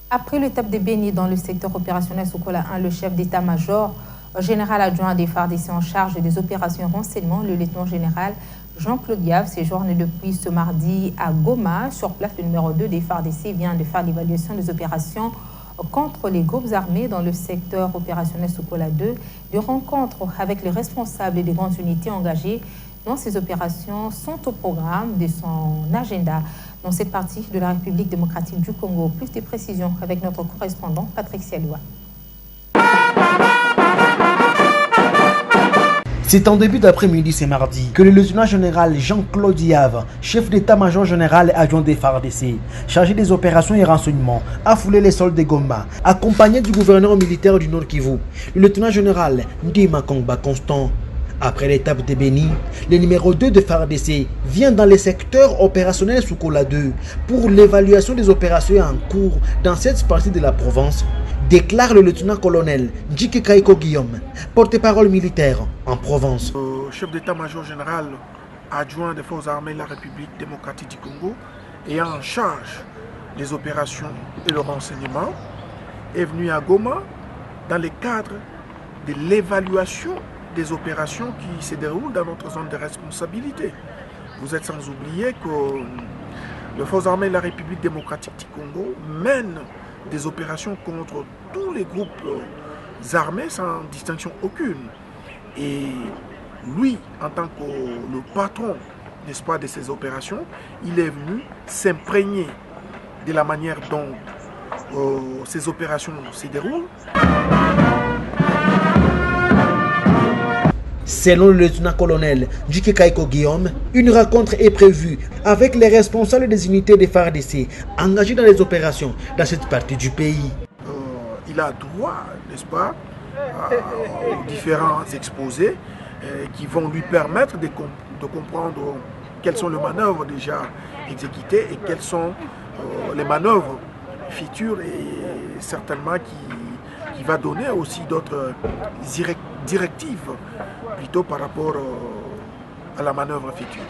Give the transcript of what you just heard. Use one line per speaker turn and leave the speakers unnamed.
Après l'étape de Béni dans le secteur opérationnel Sokola 1, le chef d'état-major général adjoint des FARDC en charge des opérations renseignement, le lieutenant général Jean-Claude Yave, séjourne depuis ce mardi à Goma. Sur place, le numéro 2 des FARDC vient de faire l'évaluation des opérations contre les groupes armés dans le secteur opérationnel Sokola 2. Des rencontres avec les responsables des grandes unités engagées dans ces opérations sont au programme de son agenda. Dans cette partie de la République démocratique du Congo, plus de précisions avec notre correspondant Patrick Sialoua.
C'est en début d'après-midi ce mardi que le lieutenant général Jean-Claude Yave, chef d'état-major général adjoint des FARDC, chargé des opérations et renseignements, a foulé les sols de Goma, accompagné du gouverneur militaire du Nord Kivu, le lieutenant général Ndima Kongba Constant. Après l'étape de Béni, le numéro 2 de FARDC vient dans les secteurs opérationnels Sokola 2 pour l'évaluation des opérations en cours dans cette partie de la province, déclare le lieutenant-colonel Njike Kaiko Guillaume, porte-parole militaire en Provence.
Le chef d'état-major général adjoint des forces armées de la République démocratique du Congo, ayant en charge les opérations et le renseignement, est venu à Goma dans le cadre de l'évaluation des opérations qui se déroulent dans notre zone de responsabilité. Vous êtes sans oublier que les forces armées de la République démocratique du Congo mènent des opérations contre tous les groupes armés sans distinction aucune. Et lui, en tant que le patron, n'est-ce pas, de ces opérations, il est venu s'imprégner de la manière dont ces opérations se déroulent.
Selon le lieutenant-colonel Njike Kaiko Guillaume, une rencontre est prévue avec les responsables des unités de FARDC engagées dans les opérations dans cette partie du pays.
Il a droit, n'est-ce pas, aux différents exposés qui vont lui permettre de comprendre quelles sont les manœuvres déjà exécutées et quelles sont les manœuvres futures et certainement qui va donner aussi d'autres directives plutôt par rapport à la manœuvre future.